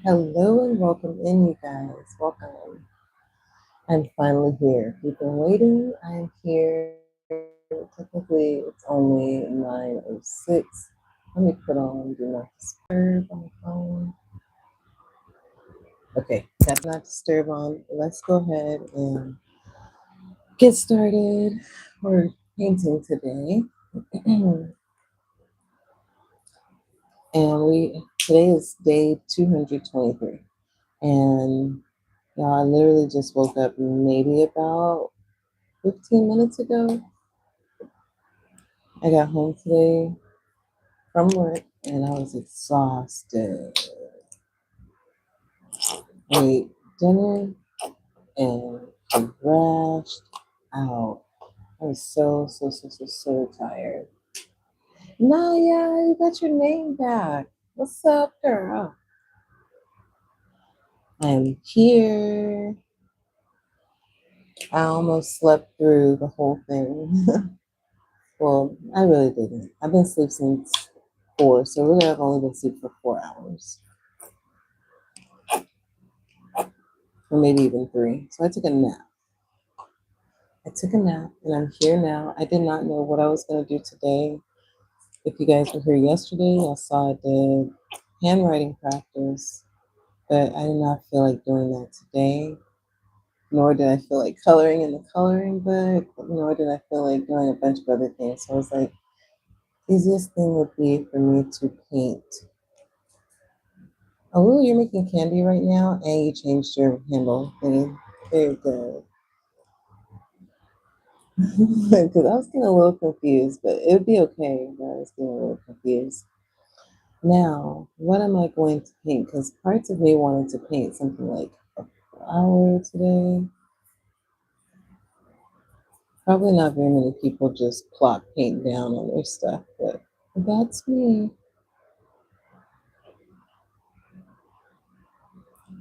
Hello and welcome in, you guys. Welcome. I'm finally here. If you've been waiting, I'm here. Technically, it's only 9:06. Let me put on Do Not Disturb on the phone. Okay, got Do Not Disturb on. Let's go ahead and get started. We're painting today. And today is day 223. And I literally just woke up maybe about 15 minutes ago. I got home today from work and I was exhausted. I ate dinner and I crashed out. I was so tired. Naya, you got your name back. What's up, girl? I'm here. I almost slept through the whole thing. Well, I really didn't. I've been asleep since 4, so really I've only been asleep for 4 hours. Or maybe even 3. So I took a nap. And I'm here now. I did not know what I was going to do today. If you guys were here yesterday, I saw I did handwriting practice, but I did not feel like doing that today. Nor did I feel like coloring in the coloring book, nor did I feel like doing a bunch of other things. So I was like, easiest thing would be for me to paint. Oh, you're making candy right now, and you changed your handle thingy. Very good. Because I was getting a little confused, but it would be okay. But I was getting a little confused. Now, what am I going to paint? Because parts of me wanted to paint something like a flower today. Probably not very many people just plop paint down on their stuff, but that's me.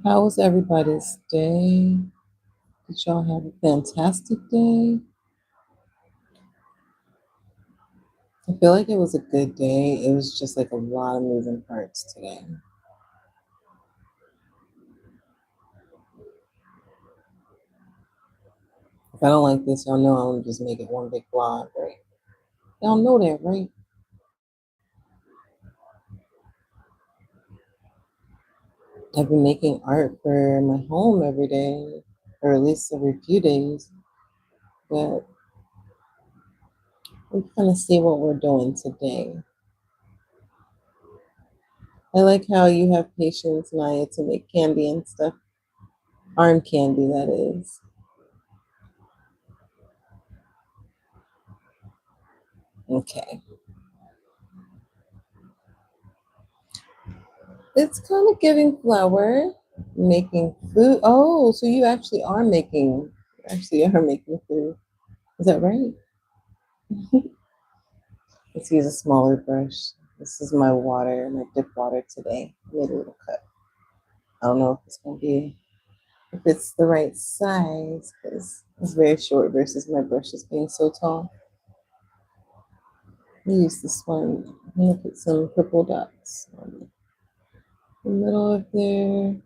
How was everybody's day? Did y'all have a fantastic day? I feel like it was a good day. It was just like a lot of moving parts today. If I don't like this, y'all know I'm gonna just make it one big vlog, right? Y'all know that, right? I've been making art for my home every day, or at least every few days. But we're gonna see what we're doing today. I like how you have patience, Naya, to make candy and stuff. Arm candy, that is. Okay. It's kind of giving flour, making food. Oh, so you actually are making food. Is that right? Let's use a smaller brush. This is my water, my dip water today. I made a little cup. I don't know if it's gonna be if it's the right size because it's very short versus my brushes being so tall. I use this one. I'm gonna put some purple dots on the middle of there.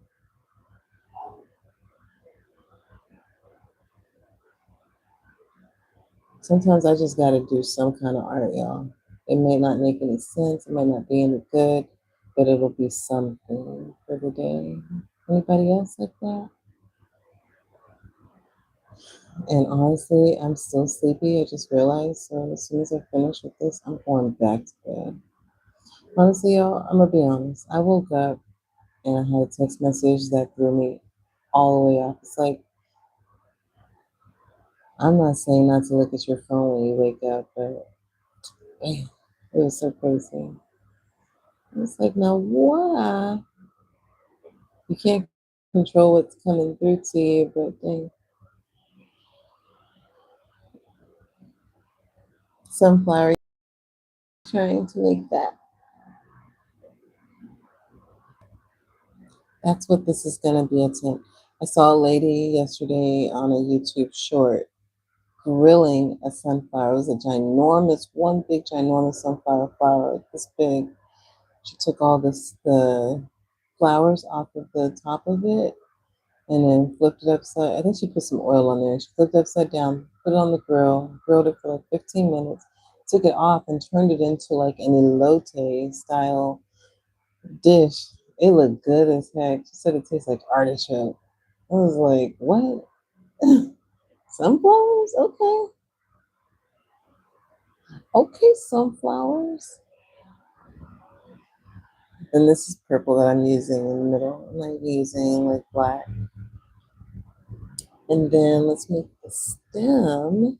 Sometimes I just gotta do some kind of art, y'all. It may not make any sense, it might not be any good, but it'll be something for the day. Anybody else like that? And honestly, I'm still sleepy. I just realized. So as soon as I finish with this, I'm going back to bed. Honestly, y'all, I'm gonna be honest. I woke up and I had a text message that threw me all the way off. It's like, I'm not saying not to look at your phone when you wake up, but damn, it was so crazy. It's like, now why? You can't control what's coming through to you, but dang, sunflower trying to make that. That's what this is gonna be attempt. I saw a lady yesterday on a YouTube short grilling a sunflower. It was a ginormous, one big ginormous sunflower flower, like this big. She took all the flowers off of the top of it and then flipped it upside. I think she put some oil on there. She flipped it upside down, put it on the grill, grilled it for like 15 minutes, took it off and turned it into like an elote style dish. It looked good as heck. She said it tastes like artichoke. I was like, what? Sunflowers? Okay. Okay, sunflowers. And this is purple that I'm using in the middle. I'm not using like black. And then let's make the stem.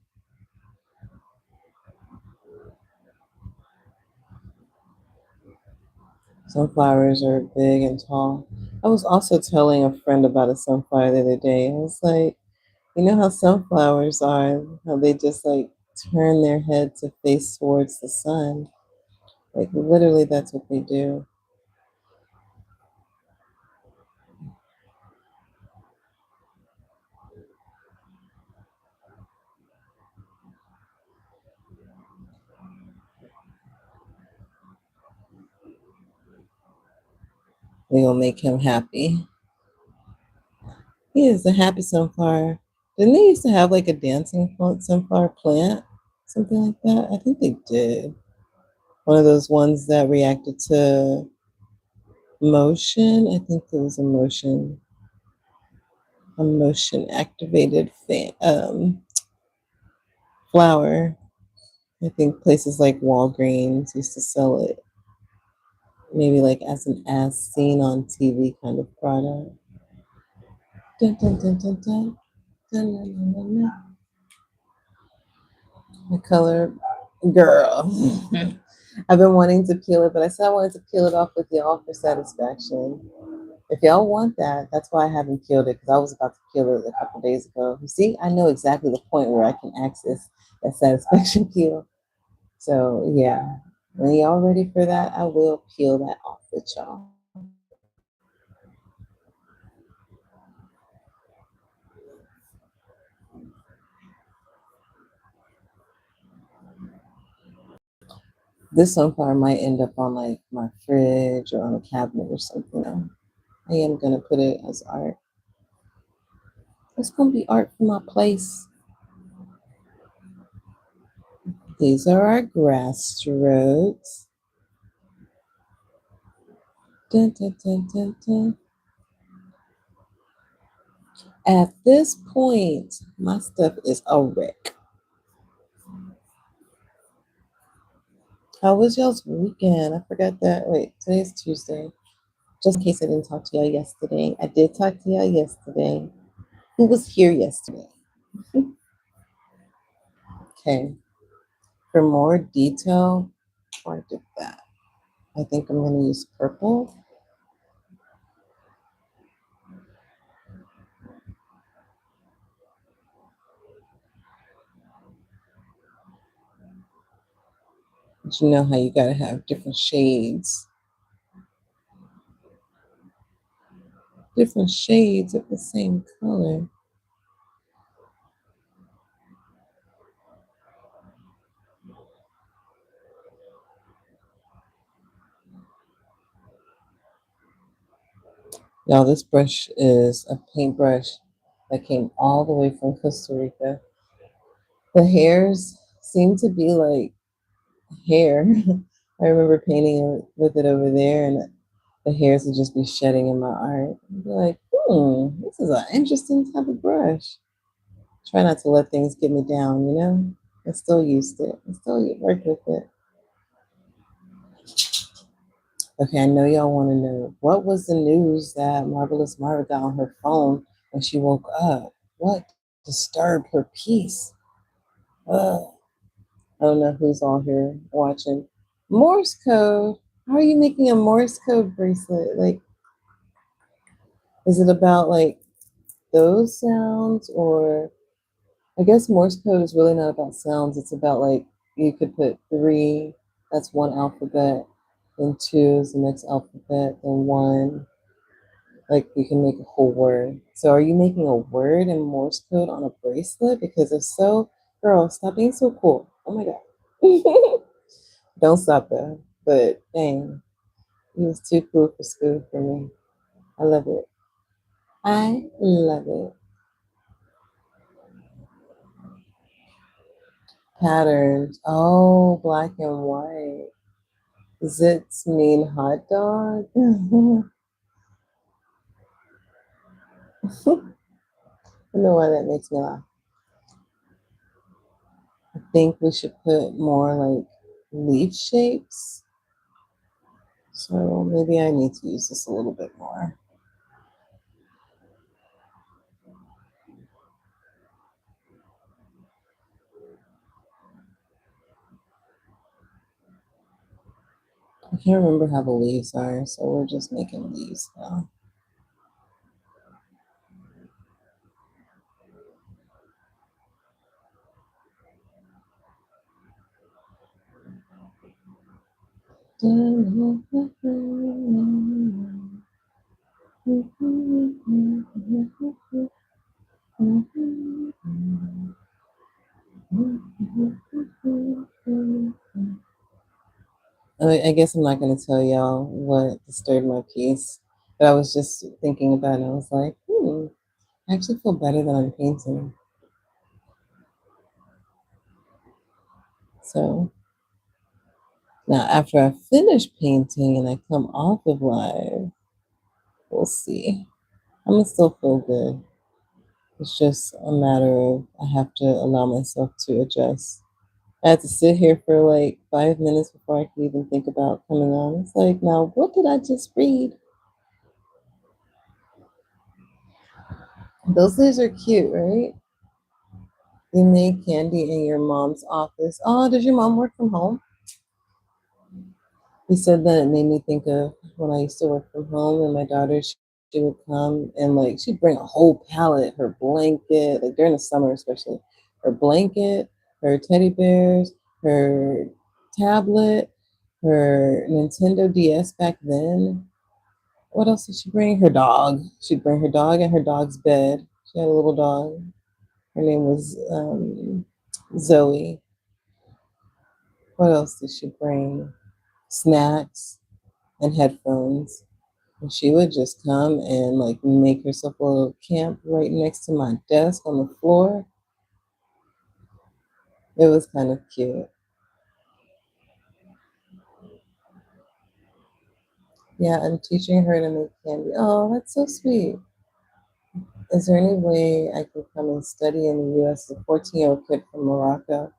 Sunflowers are big and tall. I was also telling a friend about a sunflower the other day. I was like, you know how sunflowers are, how they just like turn their head to face towards the sun. Like literally that's what they do. They gonna make him happy. He is a happy sunflower. Didn't they used to have like a dancing sunflower plant? Something like that? I think they did. One of those ones that reacted to motion. I think it was a motion activated flower. I think places like Walgreens used to sell it, maybe like as an as seen on TV kind of product. Dun, dun, dun, dun, dun. Dun, dun, dun, dun, dun. The color, girl. I've been wanting to peel it, but I said I wanted to peel it off with y'all for satisfaction. If y'all want that, that's why I haven't peeled it because I was about to peel it a couple days ago. You see, I know exactly the point where I can access that satisfaction peel. So yeah, when y'all ready for that, I will peel that off with y'all. This sunflower might end up on like my fridge or on a cabinet or something. I am gonna put it as art. It's gonna be art for my place. These are our grass strokes. Dun, dun, dun, dun, dun. At this point, my stuff is a wreck. How was y'all's weekend? I forgot that. Wait, today's Tuesday. Just in case I didn't talk to y'all yesterday, I did talk to y'all yesterday. Who was here yesterday? Okay. For more detail, before I did that, I think I'm going to use purple. But you know how you got to have different shades of the same color. Y'all, this brush is a paintbrush that came all the way from Costa Rica. The hairs seem to be like hair. I remember painting with it over there, and the hairs would just be shedding in my art. I'd be like, this is an interesting type of brush. Try not to let things get me down, you know? I still used it. I still worked with it. Okay, I know y'all want to know what was the news that Marvelous Marva got on her phone when she woke up? What disturbed her peace? Ugh. I don't know who's all here watching. Morse code. How are you making a Morse code bracelet? Like, is it about like those sounds, or I guess Morse code is really not about sounds. It's about like you could put three, that's one alphabet, then two is the next alphabet, then one. Like you can make a whole word. So are you making a word in Morse code on a bracelet? Because if so, girl, stop being so cool. Oh my God. Don't stop though. But dang, he was too cool for school for me. I love it. I love it. Patterns. Oh, black and white. Zits mean hot dog. I know why that makes me laugh. I think we should put more like leaf shapes. So maybe I need to use this a little bit more. I can't remember how the leaves are, so we're just making leaves now. I guess I'm not going to tell y'all what disturbed my peace, but I was just thinking about it. I was like, I actually feel better than I'm painting. So now, after I finish painting and I come off of live, we'll see. I'm going to still feel good. It's just a matter of I have to allow myself to adjust. I had to sit here for like 5 minutes before I could even think about coming on. It's like, now, what did I just read? Those leaves are cute, right? You made candy in your mom's office. Oh, does your mom work from home? He said that it made me think of when I used to work from home and my daughter, she would come and like she'd bring a whole pallet, her blanket, like during the summer especially, her blanket, her teddy bears, her tablet, her Nintendo DS back then. What else did she bring? Her dog. She'd bring her dog and her dog's bed. She had a little dog. Her name was Zoe. What else did she bring? Snacks and headphones. And she would just come and like make herself a little camp right next to my desk on the floor. It was kind of cute. Yeah, I'm teaching her to make candy. Oh, that's so sweet. Is there any way I can come and study in the US as a 14-year-old kid from Morocco?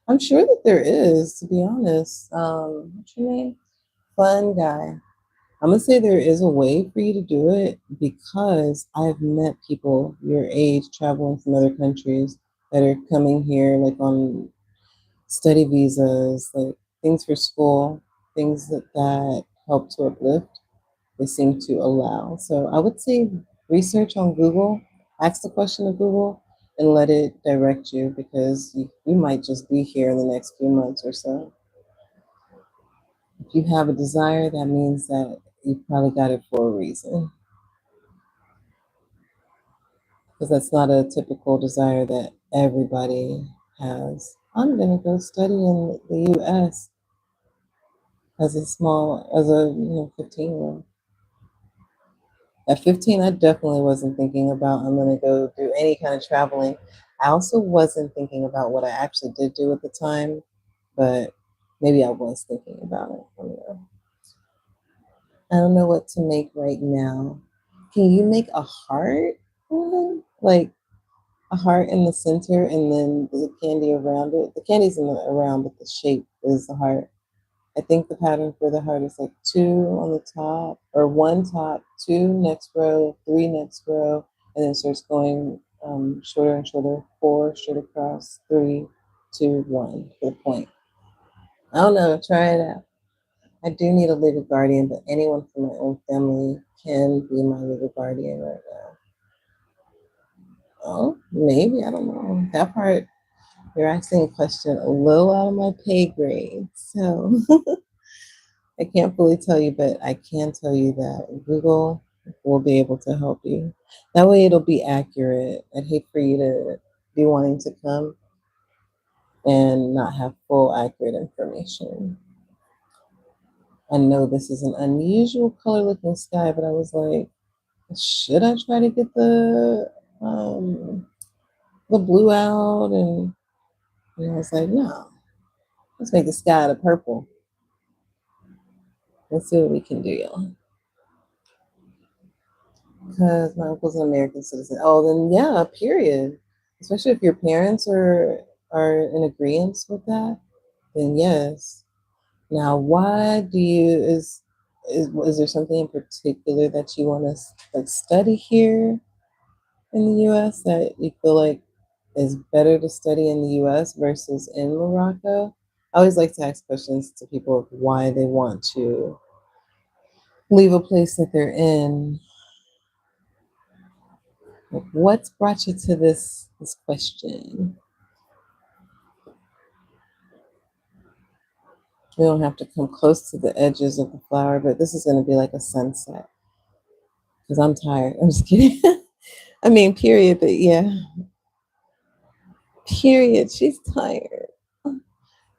I'm sure that there is, to be honest. What's your name? Fun guy. I'm gonna say there is a way for you to do it because I've met people your age traveling from other countries that are coming here like on study visas, like things for school, things that help to uplift, they seem to allow. So I would say research on Google, ask the question of Google, and let it direct you because you might just be here in the next few months or so. If you have a desire, that means that you probably got it for a reason because that's not a typical desire that everybody has. I'm gonna go study in the U.S. As a 15-year-old. At 15, I definitely wasn't thinking about I'm gonna go do any kind of traveling. I also wasn't thinking about what I actually did do at the time, but maybe I was thinking about it. I don't know what to make right now. Can you make a heart? Like a heart in the center and then the candy around it. The candy's in the around, but the shape is the heart. I think the pattern for the heart is like two on the top, or one top, two next row, three next row, and then starts going shorter and shorter. Four straight across, three, two, one for the point. I don't know. Try it out. I do need a legal guardian, but anyone from my own family can be my legal guardian right now. Oh, maybe I don't know that part. You're asking a question a little out of my pay grade, so I can't fully tell you, but I can tell you that Google will be able to help you. That way, it'll be accurate. I'd hate for you to be wanting to come and not have full accurate information. I know this is an unusual color looking sky, but I was like, should I try to get the blue out? And I was like, no, let's make the sky the purple. Let's see what we can do, y'all. Because my uncle's an American citizen. Oh, then yeah, period. Especially if your parents are in agreement with that, then yes. Now, why do you is there something in particular that you want to like study here in the U.S. that you feel like is better to study in the U.S. versus in Morocco? I always like to ask questions to people of why they want to leave a place that they're in. Like, what's brought you to this question? We don't have to come close to the edges of the flower, but this is going to be like a sunset because I'm tired. I'm just kidding. I mean, period, but yeah, period. She's tired.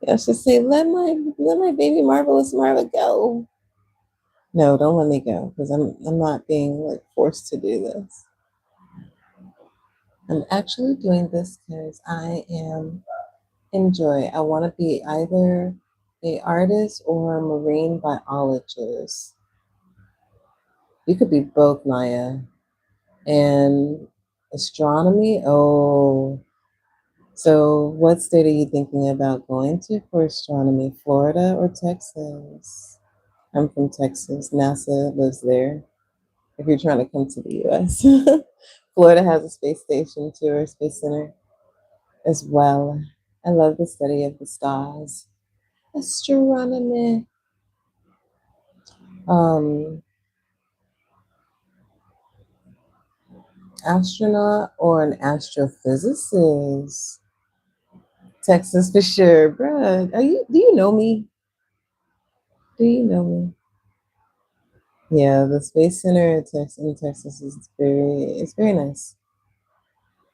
Yeah, she'll say, let my baby marvelous Marva go. No, don't let me go because I'm not being like forced to do this. I'm actually doing this because I am enjoy. I want to be either a artist or a marine biologist. You could be both, Naya. And astronomy. Oh, so what state are you thinking about going to for astronomy? Florida or Texas? I'm from Texas. NASA lives there. If you're trying to come to the US, Florida has a space station too, or a space center as well. I love the study of the stars. Astronomy. Um, Astronaut or an astrophysicist? Texas for sure, bruh. Do you know me? Do you know me? Yeah, the Space Center in Texas is it's very nice.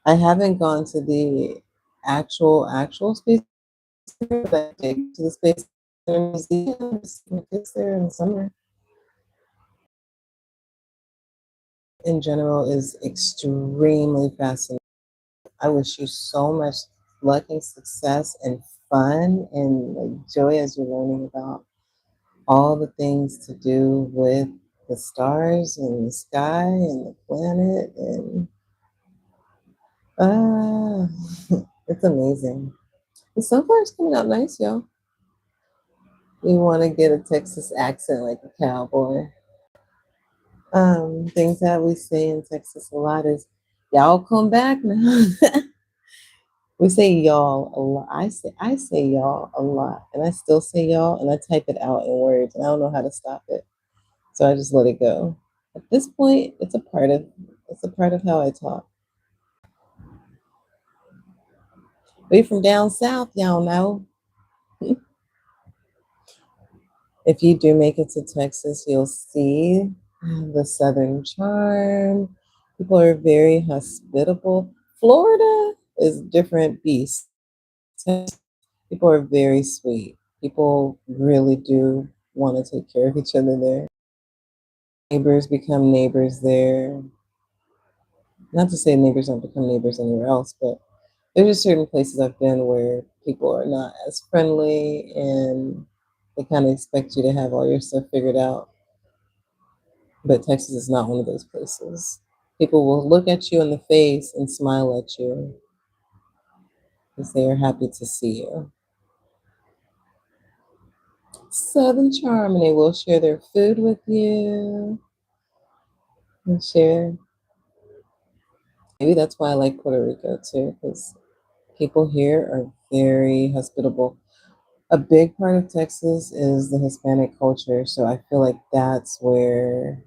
I haven't gone to the actual Space Center, but I did to the Space Center Museum. My kids there in the summer. In general is extremely fascinating. I wish you so much luck and success and fun and like joy as you're learning about all the things to do with the stars and the sky and the planet and ah, it's amazing. The sunflower's coming out nice, y'all. You want to get a Texas accent like a cowboy. Things that we say in Texas a lot is y'all come back now. We say y'all a lot. I say y'all a lot, and I still say y'all, and I type it out in words, and I don't know how to stop it, so I just let it go. At this point, it's a part of how I talk. We from down south, y'all know. If you do make it to Texas, you'll see the Southern charm. People are very hospitable. Florida is a different beast. People are very sweet. People really do want to take care of each other there. Neighbors become neighbors there. Not to say neighbors don't become neighbors anywhere else, but there's just certain places I've been where people are not as friendly and they kind of expect you to have all your stuff figured out. But Texas is not one of those places. People will look at you in the face and smile at you because they are happy to see you. Southern charm, and they will share their food with you and share. Maybe that's why I like Puerto Rico too, because people here are very hospitable. A big part of Texas is the Hispanic culture, so I feel like that's where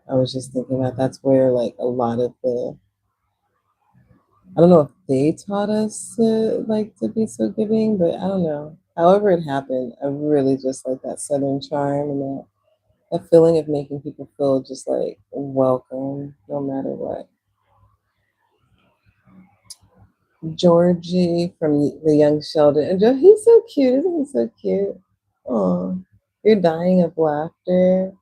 I was just thinking about that's where like a lot of the I don't know if they taught us to be so giving, but I don't know. However it happened, I really just like that southern charm and that feeling of making people feel just like welcome no matter what. Georgie from the Young Sheldon. And he's so cute. Isn't he so cute? Oh, you're dying of laughter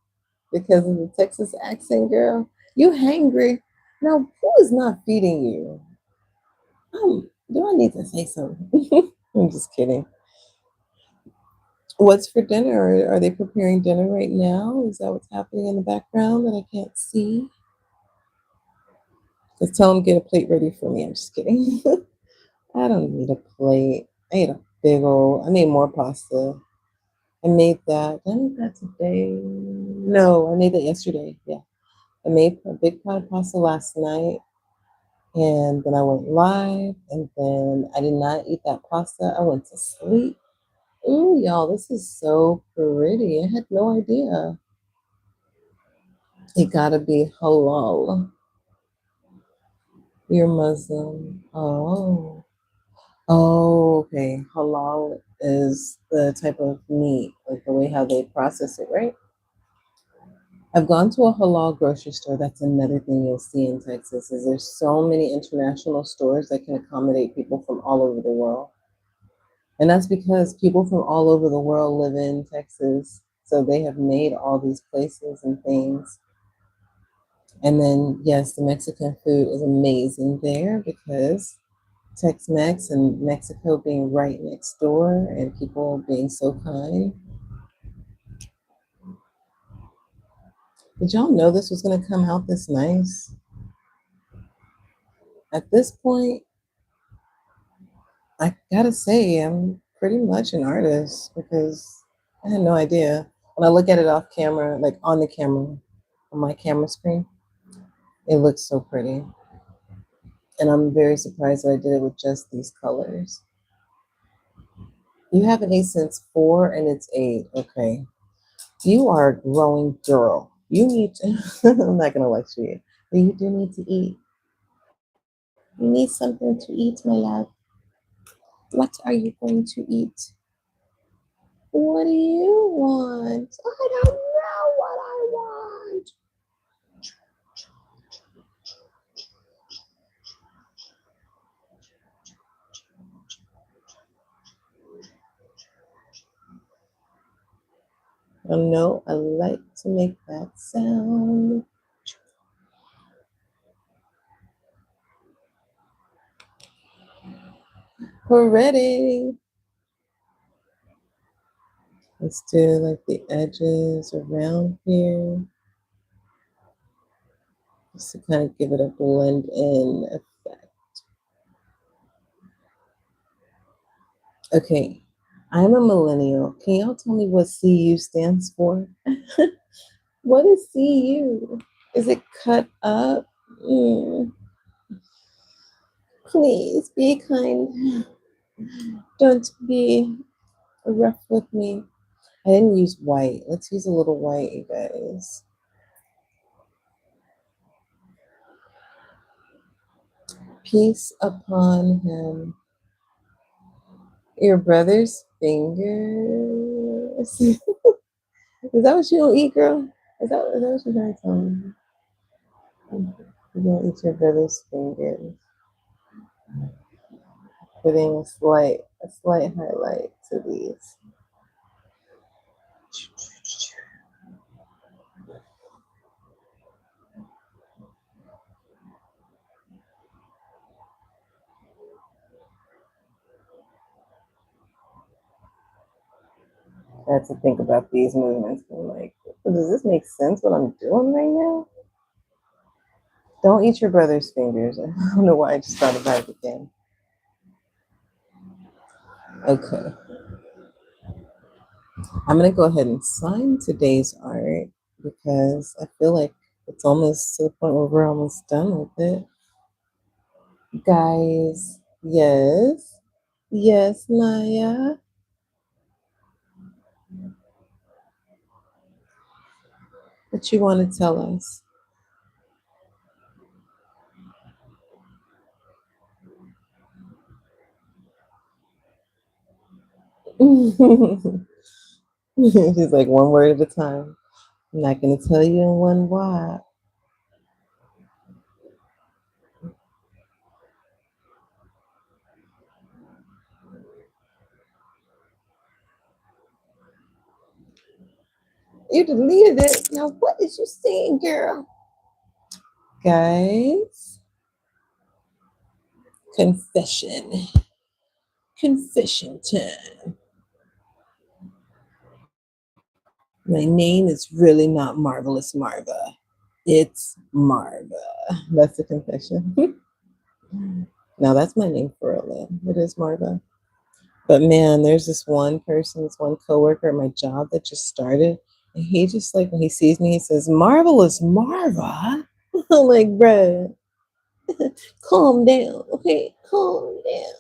because of the Texas accent, girl. You hangry? Now, who is not feeding you? Do I need to say something? I'm just kidding. What's for dinner? Are they preparing dinner right now? Is that what's happening in the background that I can't see? Just tell them get a plate ready for me. I'm just kidding. I don't need a plate. I ate a big old. I made more pasta. I made that. Did I make that today? No, I made that yesterday. Yeah, I made a big pot of pasta last night, and then I went live, and then I did not eat that pasta. I went to sleep. Ooh, y'all, this is so pretty. I had no idea. It gotta be halal. You're Muslim. Oh. Oh, okay. Halal is the type of meat, like the way how they process it, right? I've gone to a halal grocery store. That's another thing you'll see in Texas is there's so many international stores that can accommodate people from all over the world. And that's because people from all over the world live in Texas. So they have made all these places and things. And then, yes, the Mexican food is amazing there because Tex-Mex and Mexico being right next door and people being so kind. Did y'all know this was going to come out this nice? At this point, I gotta say, I'm pretty much an artist because I had no idea. When I look at it off camera, like on the camera, on my camera screen, it looks so pretty. And I'm very surprised that I did it with just these colors. You have an 8 since 4 and it's 8. Okay. You are a growing girl. You need to, I'm not going to lecture you, but you do need to eat. You need something to eat, my love. What are you going to eat? What do you want? I don't know what I want. I know I like to make that sound. We're ready. Let's do like the edges around here. Just to kind of give it a blend in effect. Okay, I'm a millennial. Can y'all tell me what CU stands for? What is CU? Is it cut up? Please be kind. Don't be rough with me. I didn't use white. Let's use a little white, you guys. Peace upon him. Your brother's fingers. Is that what you don't eat, girl? Is that what you're trying to tell me? You don't eat your brother's fingers. Putting a slight highlight to these. I had to think about these movements. I'm like, does this make sense what I'm doing right now? Don't eat your brother's fingers. I don't know why I just thought about it again. Okay. I'm going to go ahead and sign today's art because I feel like it's almost to the point where we're almost done with it. Guys, yes. Yes, Maya. What you want to tell us? She's like one word at a time. I'm not going to tell you in one word. You deleted it. Now, what is you saying, girl? Guys, confession. Confession time. My name is really not Marvelous Marva. It's Marva. That's the confession. Now that's my name for real. It is Marva. But man, there's this one person, this one coworker at my job that just started. And he just like when he sees me, he says, Marvelous Marva. I'm like, bruh, calm down. Okay, calm down.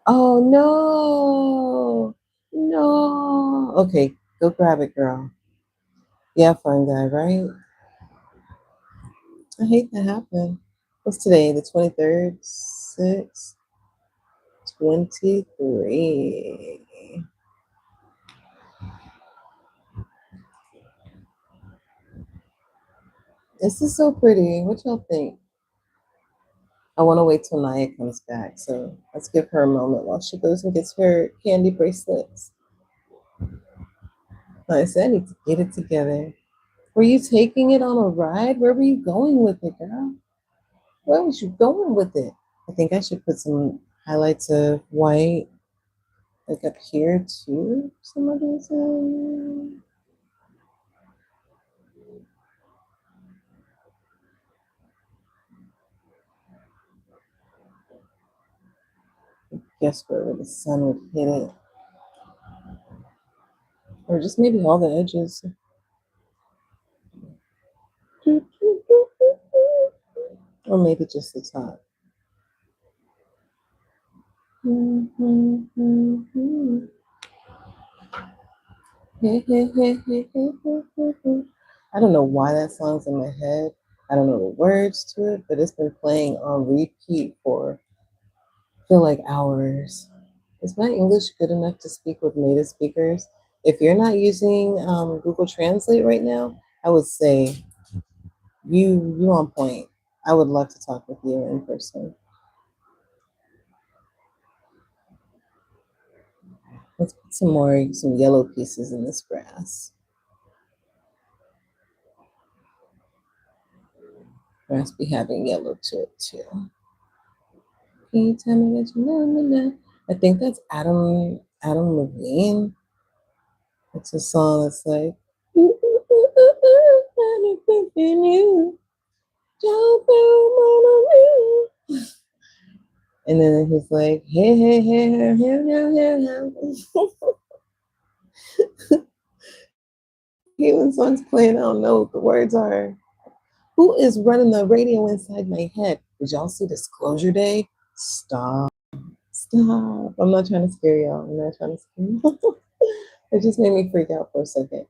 Oh no. No. Okay, go grab it, girl. Yeah, fun guy, right? I hate that happened. What's today? The 23rd? 6, 23. This is so pretty. What y'all think? I want to wait till Naya comes back. So let's give her a moment while she goes and gets her candy bracelets. Like I said, I need to get it together. Were you taking it on a ride? Where were you going with it, girl? Where was you going with it? I think I should put some highlights of white like up here too. Some of these. Guess where the sun would hit it. Or just maybe all the edges. Or maybe just the top. I don't know why that song's in my head. I don't know the words to it, but it's been playing on repeat for I feel like hours. Is my English good enough to speak with native speakers? If you're not using Google Translate right now, I would say you on point. I would love to talk with you in person. Let's put some yellow pieces in this grass. Grass be having yellow to it too. Can you tell me that you love me now? I think that's 𝓒𝓏. It's a song that's like and then he's like, hey, hey, hey, hey, hey, hey, hey. He when song's playing, I don't know what the words are. Who is running the radio inside my head? Did y'all see Disclosure Day? Stop. Stop. I'm not trying to scare y'all. I'm not trying to scare y'all. It just made me freak out for a second.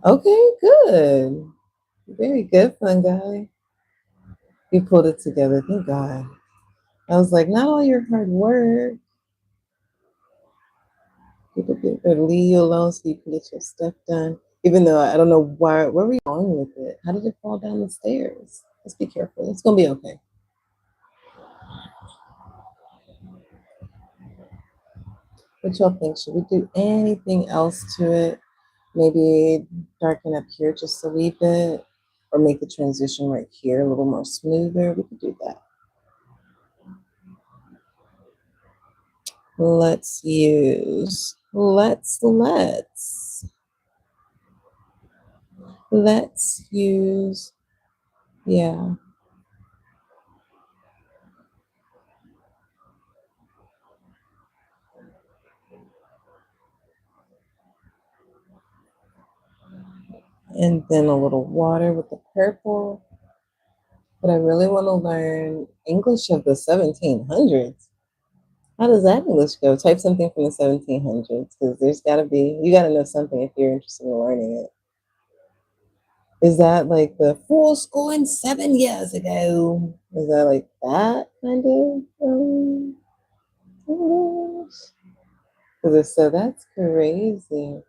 Okay, good. Very good, fun guy. You pulled it together. Thank God. I was like, not all your hard work. People could leave you alone so you can get your stuff done. Even though I don't know where were you going with it? How did it fall down the stairs? Let's be careful. It's gonna be okay. What y'all think? Should we do anything else to it? Maybe darken up here just a wee bit, or make the transition right here a little more smoother. We could do that. Let's use, let's use, yeah. And then a little water with the purple. But I really want to learn English of the 1700s. How does that English go? Type something from the 1700s because there's got to be, you got to know something if you're interested in learning it. Is that like the full score 7 years ago? Is that like that kind of English? Because if so, that's crazy.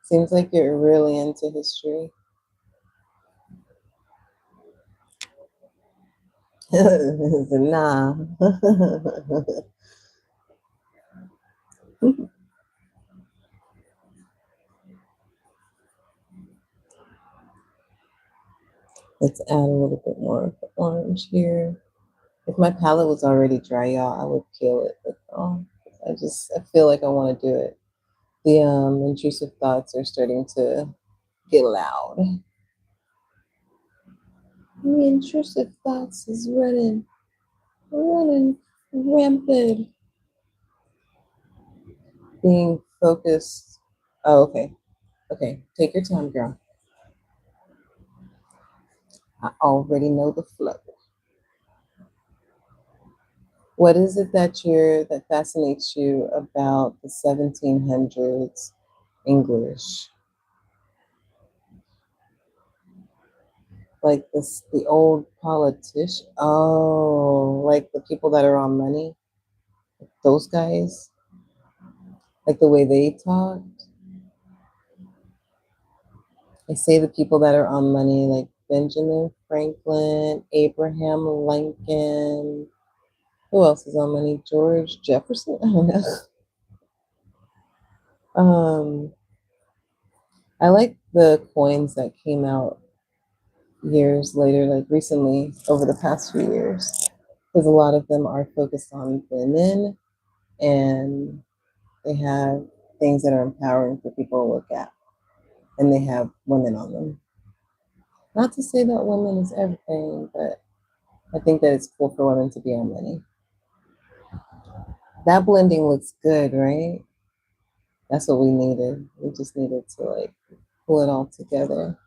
Seems like you're really into history. Nah. Let's add a little bit more of the orange here. If my palette was already dry, y'all, I would peel it. But I feel like I want to do it. The intrusive thoughts are starting to get loud. The intrusive thoughts is running rampant. Being focused. Oh, okay. Okay. Take your time, girl. I already know the flow. What is it that fascinates you about the 1700s English? Like the old politician. Oh, like the people that are on money. Those guys. Like the way they talk. I say the people that are on money, like Benjamin Franklin, Abraham Lincoln. Who else is on money? George Jefferson. I don't know. Um, I like the coins that came out years later, like recently over the past few years, because a lot of them are focused on women and they have things that are empowering for people to look at, and they have women on them. Not to say that women is everything, but I think that it's cool for women to be on money. That blending looks good, right? That's what we needed. We just needed to like pull it all together.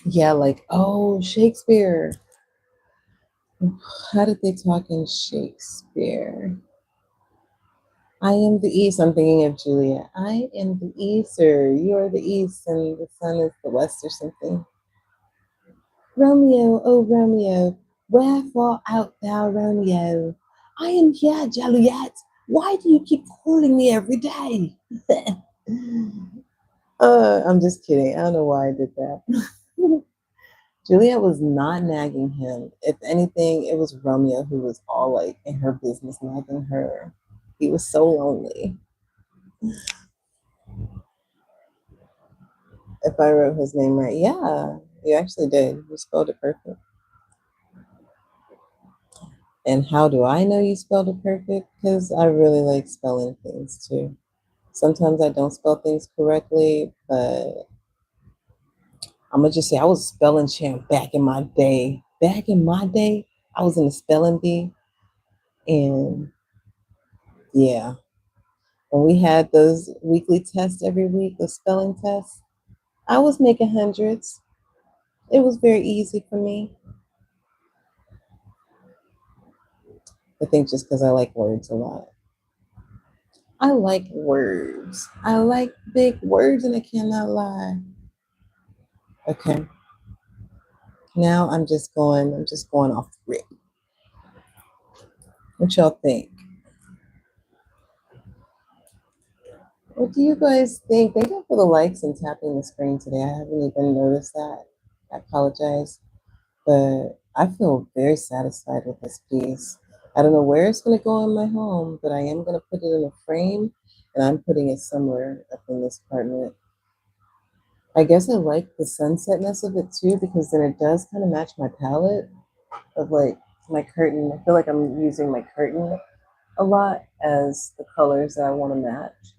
Yeah, like, oh, Shakespeare. How did they talk in Shakespeare? I am the East. I'm thinking of Julia. I am the East, or you are the East, and the sun is the West, or something. Romeo, oh Romeo, wherefore art thou, Romeo? I am here, Juliet. Why do you keep calling me every day? I'm just kidding. I don't know why I did that. Juliet was not nagging him. If anything, it was Romeo who was all like in her business, nagging her. He was so lonely. If I wrote his name right, yeah, you actually did. You spelled it perfect. And how do I know you spelled it perfect? Because I really like spelling things too. Sometimes I don't spell things correctly, but I'm gonna just say I was spelling champ back in my day. Back in my day, I was in the spelling bee, and yeah, when we had those weekly tests every week, the spelling tests, I was making hundreds. It was very easy for me. I think just because I like words a lot. I like words. I like big words, and I cannot lie. Okay, now I'm just going off rip. What y'all think? What do you guys think? Thank you for the likes and tapping the screen today. I haven't even noticed that. I apologize. But I feel very satisfied with this piece. I don't know where it's going to go in my home, but I am going to put it in a frame and I'm putting it somewhere up in this apartment. I guess I like the sunsetness of it too because then it does kind of match my palette of like my curtain. I feel like I'm using my curtain a lot as the colors that I want to match.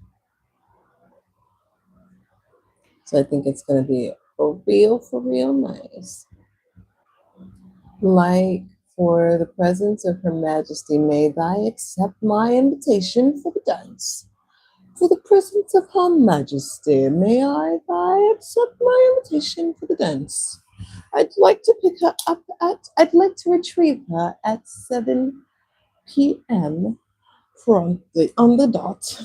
So I think it's going to be for real nice. Like, for the presence of Her Majesty, may thy accept my invitation for the dance. For the presence of Her Majesty, may I thy accept my invitation for the dance. I'd like to pick her up I'd like to retrieve her at 7 p.m. promptly on the dot.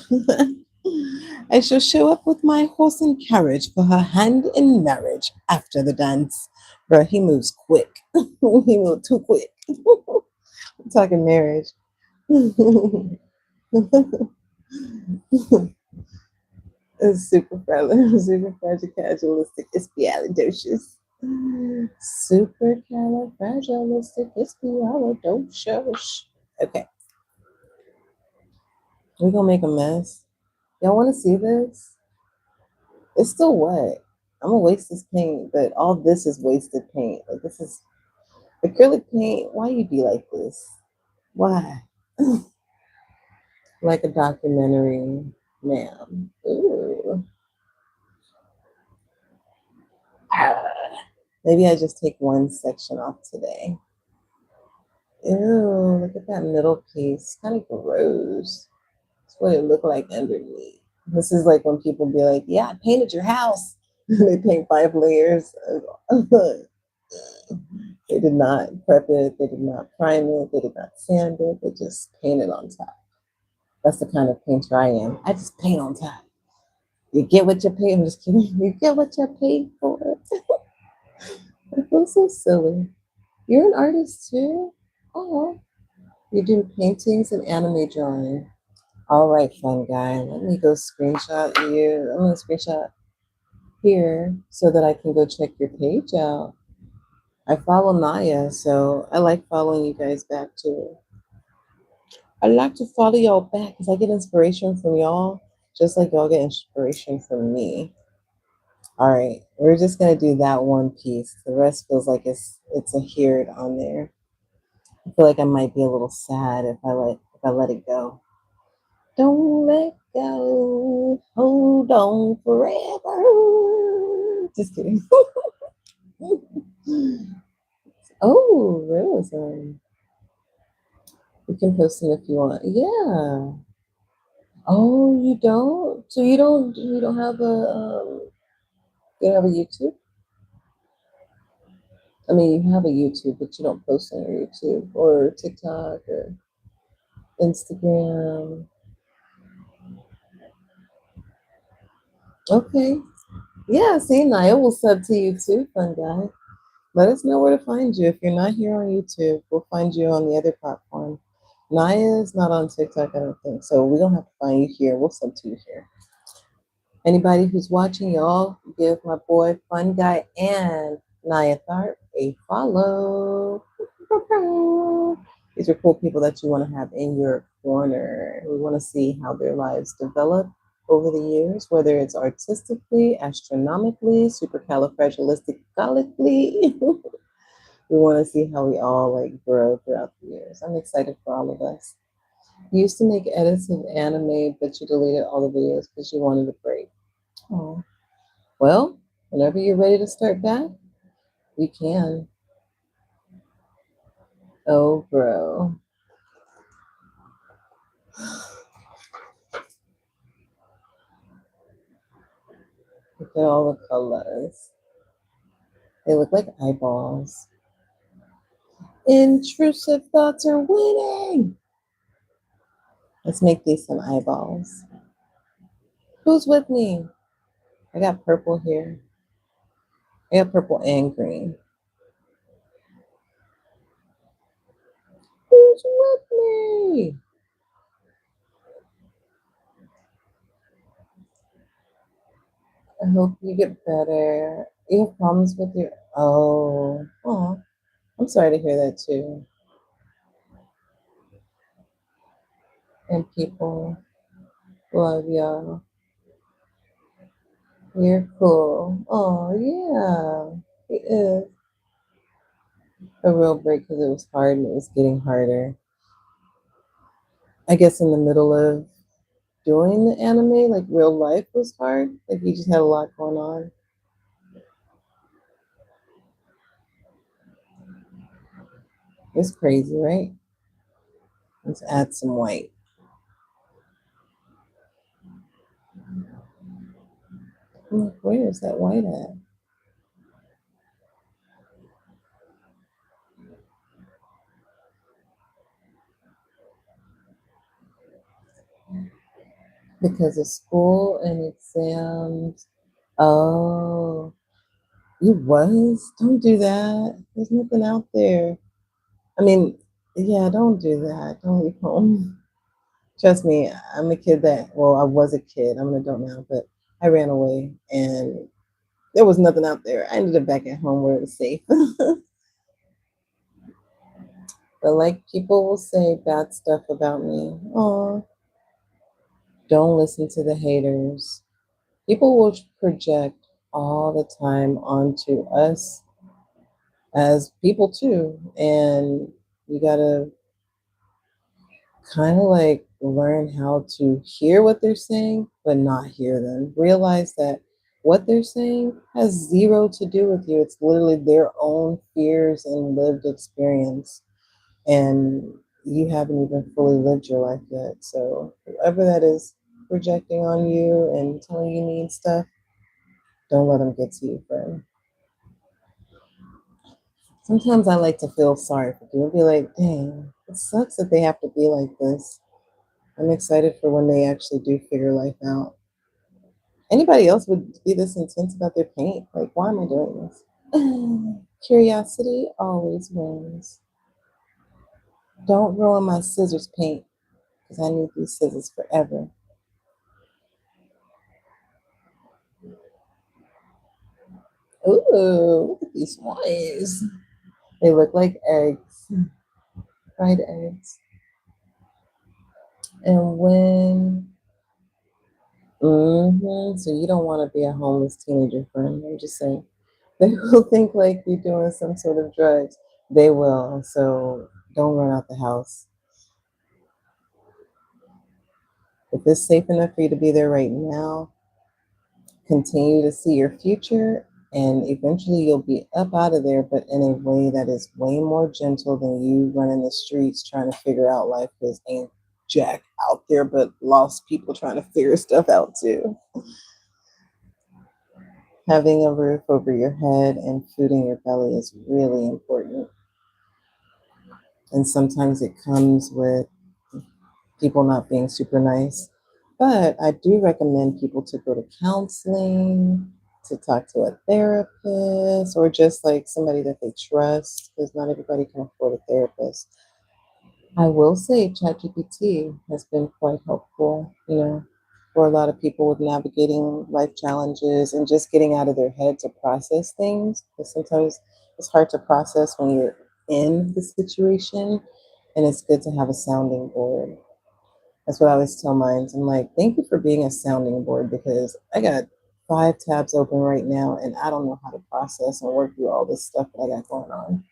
I shall show up with my horse and carriage for her hand in marriage after the dance. Bro, he moves quick. He moved too quick. I'm talking marriage. It's super fragile, espialidocious. Supercalifragilisticexpialidocious. Okay, we're gonna make a mess. Y'all want to see this? It's still wet. I'm gonna waste this paint, but all this is wasted paint. Like this is acrylic paint. Why you be like this? Why? Like a documentary, ma'am. Ooh. Maybe I just take one section off today. Ew, look at that middle piece. Kind of gross. That's what it looked like underneath. This is like when people be like, yeah, I painted your house. They paint 5 layers. They did not prep it. They did not prime it. They did not sand it. They just painted on top. That's the kind of painter I am. I just paint on top. You get what you pay. I'm just kidding. You get what you pay for. I feel so silly. You're an artist too? Oh, you do paintings and anime drawing. All right, fun guy. Let me go screenshot you. I'm gonna screenshot here so that I can go check your page out. I follow Naya, so I like following you guys back too. I like to follow y'all back because I get inspiration from y'all, just like y'all get inspiration from me. All right, we're just gonna do that one piece. The rest feels like it's adhered on there. I feel like I might be a little sad if I let it go. Don't let go. Hold on forever. Just kidding. Oh, realism. You can post it if you want. Yeah. Oh, you don't? So you don't have a YouTube? I mean, you have a YouTube, but you don't post on your YouTube or TikTok or Instagram. Okay. Yeah, see, Naya will sub to you too, fun guy. Let us know where to find you. If you're not here on YouTube, we'll find you on the other platform. Naya is not on TikTok, I don't think. So we don't have to find you here. We'll sub to you here. Anybody who's watching, y'all give my boy Fun Guy and Naya Tharp a follow. These are cool people that you want to have in your corner. We want to see how their lives develop over the years, whether it's artistically, astronomically, supercalifragilistically. We want to see how we all like grow throughout the years. I'm excited for all of us. You used to make edits of anime, but you deleted all the videos because you wanted a break. Oh, well, whenever you're ready to start back, you can. Oh, bro. Look at all the colors. They look like eyeballs. Intrusive thoughts are winning. Let's make these some eyeballs. Who's with me? I got purple here. I got purple and green. Who's with me? I hope you get better. You have problems with your oh, I'm sorry to hear that too. And people love y'all. You're cool. Oh yeah. It is a real break because it was hard and it was getting harder. I guess in the middle of doing the anime, like real life was hard. Like you just had a lot going on. It's crazy, right? Let's add some white. I'm like, where is that white at? Because of school and exams. Oh, you was? Don't do that. There's nothing out there. I mean, yeah, don't do that. Don't leave home. Trust me, I'm a kid that, well, I was a kid. I'm an adult now, but I ran away and there was nothing out there. I ended up back at home where it was safe. But like people will say bad stuff about me. Oh, don't listen to the haters. People will project all the time onto us as people too. And you gotta kind of like learn how to hear what they're saying, but not hear them. Realize that what they're saying has zero to do with you. It's literally their own fears and lived experience. And you haven't even fully lived your life yet. So, whoever that is projecting on you and telling you need stuff, don't let them get to you, friend. Sometimes I like to feel sorry for people. Be like, dang, it sucks that they have to be like this. I'm excited for when they actually do figure life out. Anybody else would be this intense about their paint? Like, why am I doing this? Curiosity always wins. Don't ruin my scissors paint because I need these scissors forever. Ooh, look at these ones. They look like eggs, fried eggs. And so you don't want to be a homeless teenager, friend. I'm just saying. They will think like you're doing some sort of drugs. They will. So don't run out the house. If it's safe enough for you to be there right now, continue to see your future, and eventually you'll be up out of there, but in a way that is way more gentle than you running the streets trying to figure out life, because ain't jack out there but lost people trying to figure stuff out too. Having a roof over your head and food in your belly is really important. And sometimes it comes with people not being super nice. But I do recommend people to go to counseling, to talk to a therapist, or just like somebody that they trust, because not everybody can afford a therapist. I will say ChatGPT has been quite helpful, for a lot of people with navigating life challenges and just getting out of their head to process things. Because sometimes it's hard to process when you're in the situation, and it's good to have a sounding board. That's what I always tell mine. I'm like, thank you for being a sounding board because I got 5 tabs open right now and I don't know how to process and work through all this stuff that I got going on.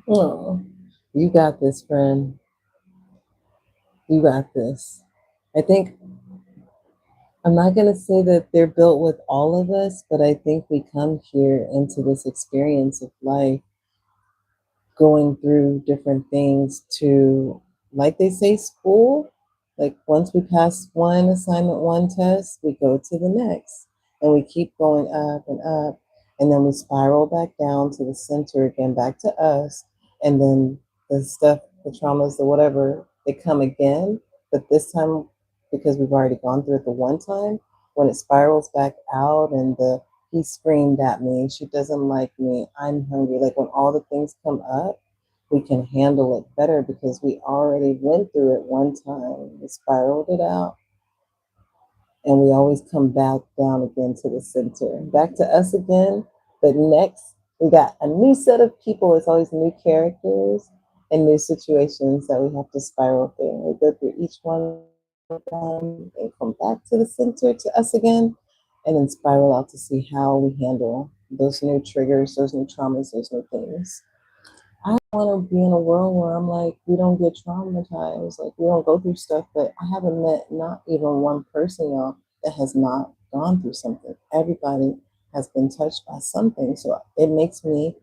Oh, you got this, friend. You got this. I think I'm not going to say that they're built with all of us, but I think we come here into this experience of life going through different things to, like they say, school. Like once we pass one assignment, one test, we go to the next and we keep going up and up. And then we spiral back down to the center again, back to us. And then the stuff, the traumas, the whatever, they come again. But this time, because we've already gone through it the one time, when it spirals back out and he screamed at me, she doesn't like me, I'm hungry. Like when all the things come up, we can handle it better because we already went through it one time. We spiraled it out and we always come back down again to the center, back to us again. But next, we got a new set of people. It's always new characters and new situations that we have to spiral through. We go through each one of them and come back to the center to us again, and then spiral out to see how we handle those new triggers, those new traumas, those new things. I want to be in a world where I'm like, we don't get traumatized, like we don't go through stuff. But I haven't met not even one person, y'all, that has not gone through something. Everybody has been touched by something. So it makes me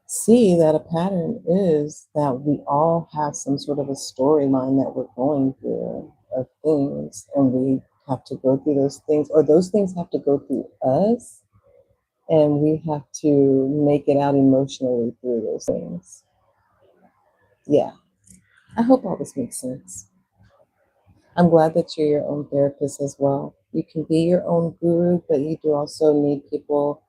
see that a pattern is that we all have some sort of a storyline that we're going through of things, and we have to go through those things, or those things have to go through us, and we have to make it out emotionally through those things. Yeah, I hope all this makes sense. I'm glad that you're your own therapist as well. You can be your own guru, but you do also need people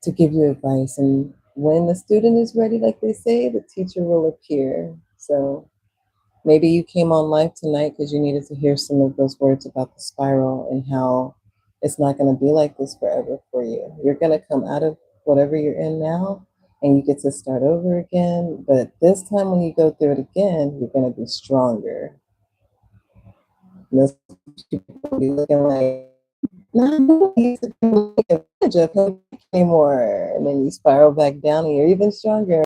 to give you advice. And when the student is ready, like they say, the teacher will appear. So maybe you came on live tonight because you needed to hear some of those words about the spiral and how it's not going to be like this forever for you. You're going to come out of whatever you're in now and you get to start over again. But this time when you go through it again, you're going to be stronger. And those people be looking like, nah, nobody's taking advantage of him anymore. And then you spiral back down and you're even stronger.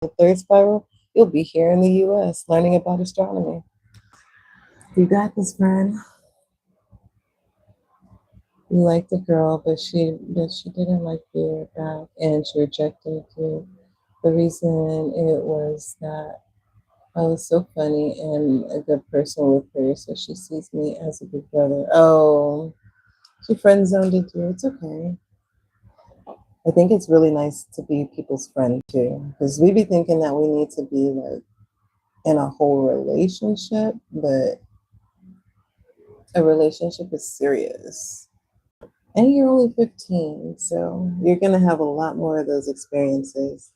The third spiral, you'll be here in the US learning about astronomy. You got this, friend. You liked the girl, but she didn't like you back, and she rejected you. The reason it was that I was so funny and a good person with her, so she sees me as a big brother. Oh, she friend zoned you. It's okay. I think it's really nice to be people's friend too, because we be thinking that we need to be like in a whole relationship, but a relationship is serious. And you're only 15, so you're gonna have a lot more of those experiences.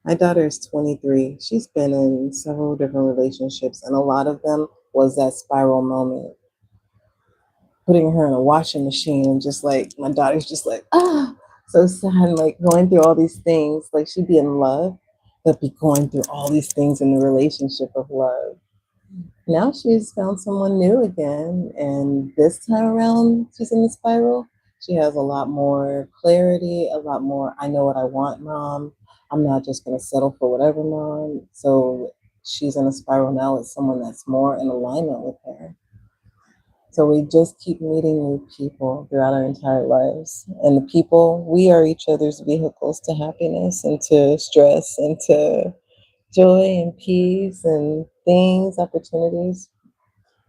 My daughter is 23. She's been in several different relationships, and a lot of them was that spiral moment, putting her in a washing machine, and just like my daughter's just like, so sad, like going through all these things. Like she'd be in love, but be going through all these things in the relationship of love. Now she's found someone new again, and this time around, she's in the spiral. She has a lot more clarity, a lot more, I know what I want, mom. I'm not just going to settle for whatever, mom. So she's in a spiral now with someone that's more in alignment with her. So we just keep meeting new people throughout our entire lives. And the people, we are each other's vehicles to happiness and to stress and to joy and peace and things, opportunities.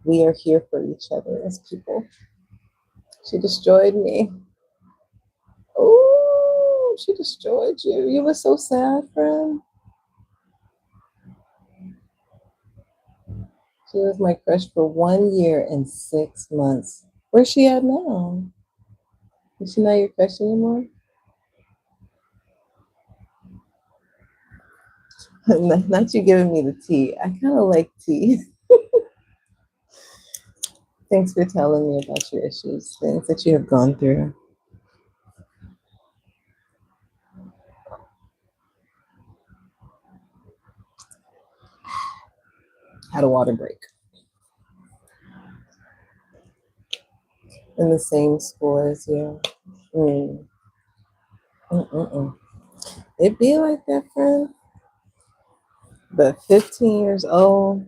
We are here for each other as people. She destroyed me. Oh, she destroyed you. You were so sad, friend. She was my crush for 1 year and 6 months. Where's she at now? Is she not your crush anymore? Not you giving me the tea. I kind of like tea. Thanks for telling me about your issues, things that you have gone through. Had a water break. In the same school as you. Mm. Mm-mm-mm. It be like that, friend. But 15 years old,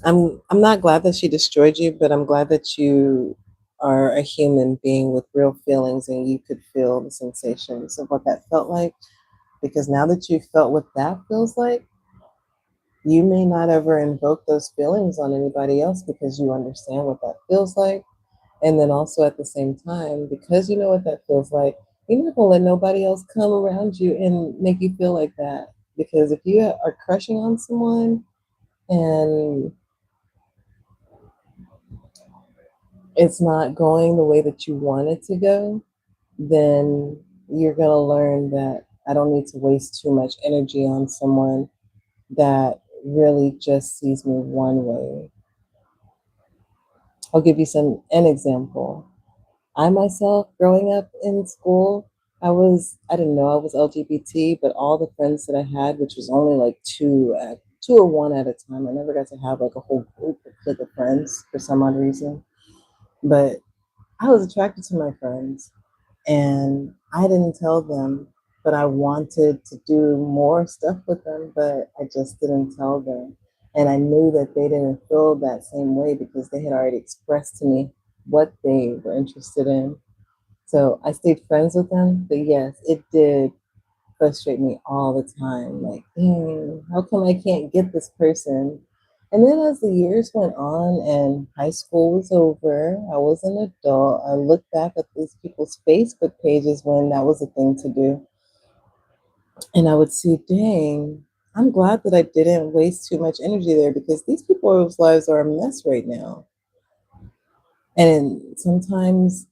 I'm not glad that she destroyed you, but I'm glad that you are a human being with real feelings and you could feel the sensations of what that felt like. Because now that you felt what that feels like, you may not ever invoke those feelings on anybody else because you understand what that feels like. And then also at the same time, because you know what that feels like, you're not gonna let nobody else come around you and make you feel like that. Because if you are crushing on someone and it's not going the way that you want it to go, then you're gonna learn that I don't need to waste too much energy on someone that really just sees me one way. I'll give you an example. I myself, growing up in school, I didn't know I was LGBT, but all the friends that I had, which was only like two or one at a time, I never got to have like a whole group of clique of friends for some odd reason. But I was attracted to my friends, and I didn't tell them, but I wanted to do more stuff with them, but I just didn't tell them. And I knew that they didn't feel that same way because they had already expressed to me what they were interested in. So I stayed friends with them, but yes, it did frustrate me all the time. Like, dang, how come I can't get this person? And then as the years went on and high school was over, I was an adult. I looked back at these people's Facebook pages when that was a thing to do. And I would see, dang, I'm glad that I didn't waste too much energy there because these people's lives are a mess right now. And sometimes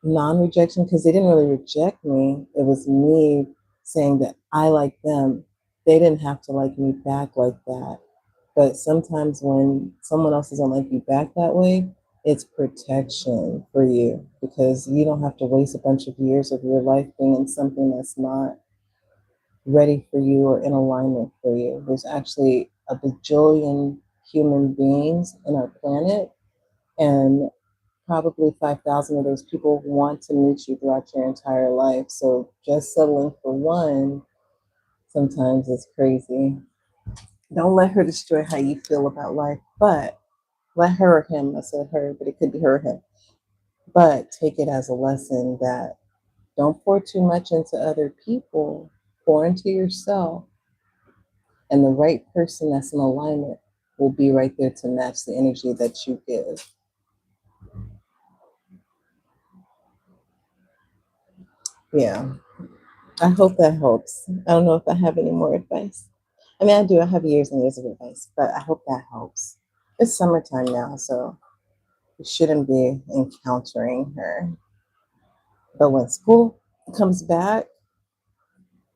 non-rejection, because they didn't really reject me. It was me saying that I like them. They didn't have to like me back like that. But sometimes when someone else doesn't like you back that way, it's protection for you because you don't have to waste a bunch of years of your life being in something that's not ready for you or in alignment for you. There's actually a bajillion human beings in our planet And probably 5,000 of those people want to meet you throughout your entire life. So just settling for one sometimes is crazy. Don't let her destroy how you feel about life, but let her or him, I said her, but it could be her or him, but take it as a lesson that don't pour too much into other people, pour into yourself, and the right person that's in alignment will be right there to match the energy that you give. Yeah, I hope that helps. I don't know if I have any more advice. I mean, I do. I have years and years of advice, but I hope that helps. It's summertime now, so you shouldn't be encountering her. But when school comes back,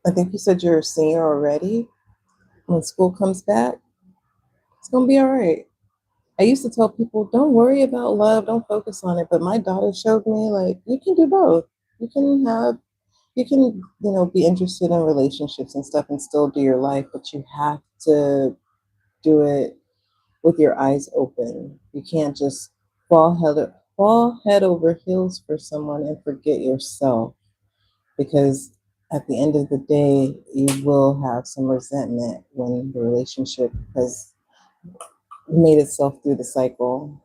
I think you said you're a senior already. When school comes back, it's going to be all right. I used to tell people, don't worry about love, don't focus on it. But my daughter showed me, like, you can do both. You can have, be interested in relationships and stuff and still do your life, but you have to do it with your eyes open. You can't just fall head over heels for someone and forget yourself, because at the end of the day, you will have some resentment when the relationship has made itself through the cycle.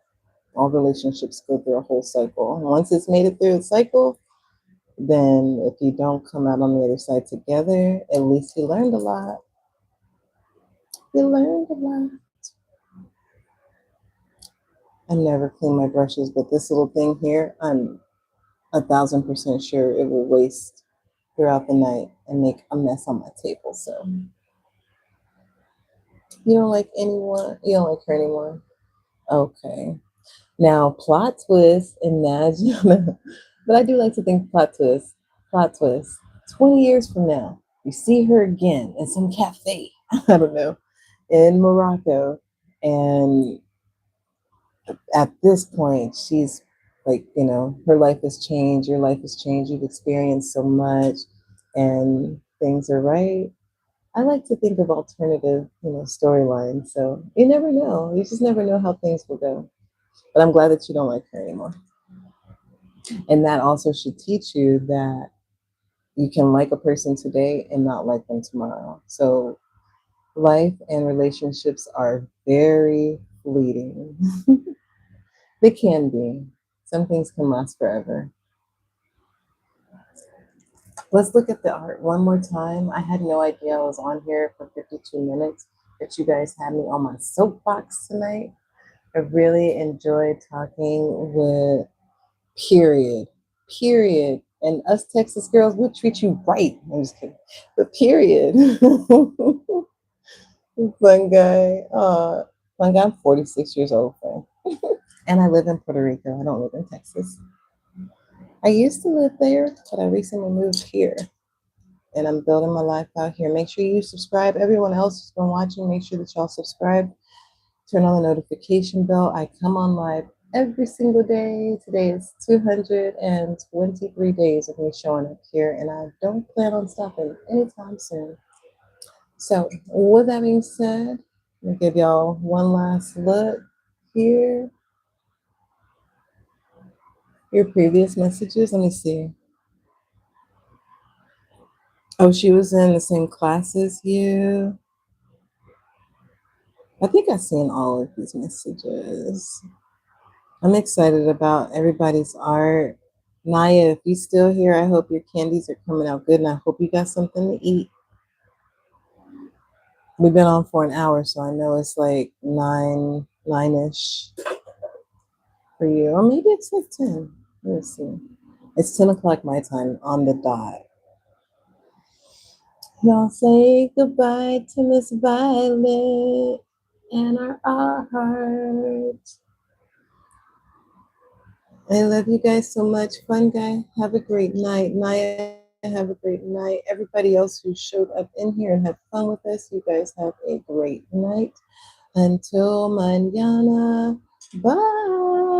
All relationships go through a whole cycle. Once it's made it through the cycle, then if you don't come out on the other side together, at least you learned a lot. You learned a lot. I never clean my brushes, but this little thing here, I'm 1,000% sure it will waste throughout the night and make a mess on my table. So you don't like anyone? You don't like her anymore? Okay. Now, plot twist, imagine, but I do like to think plot twist. 20 years from now, you see her again in some cafe, I don't know, in Morocco. And at this point, she's like, her life has changed, your life has changed, you've experienced so much, and things are right. I like to think of alternative, storylines. So you never know. You just never know how things will go. But I'm glad that you don't like her anymore. And that also should teach you that you can like a person today and not like them tomorrow. So life and relationships are very fleeting. They can be. Some things can last forever. Let's look at the art one more time. I had no idea I was on here for 52 minutes, that you guys had me on my soapbox tonight. I really enjoyed talking with period. Period. And us Texas girls, we'll treat you right. I'm just kidding. But period. Fun guy. Fun guy. I'm 46 years old, friend. And I live in Puerto Rico. I don't live in Texas. I used to live there, but I recently moved here. And I'm building my life out here. Make sure you subscribe. Everyone else who's been watching, make sure that y'all subscribe. Turn on the notification bell. I come on live every single day. Today is 223 days of me showing up here, and I don't plan on stopping anytime soon. So, with that being said, I'm gonna give y'all one last look here. Your previous messages. Let me see. Oh, she was in the same class as you. I think I've seen all of these messages. I'm excited about everybody's art. Naya, if you're still here, I hope your candies are coming out good, and I hope you got something to eat. We've been on for an hour, so I know it's like nine-ish for you, or maybe it's like 10. Let's see. It's 10 o'clock my time on the dot. Y'all say goodbye to Miss Violet and our art. I love you guys so much. Fun guy, have a great night. Naya, have a great night. Everybody else who showed up in here and had fun with us, you guys have a great night. Until mañana. Bye.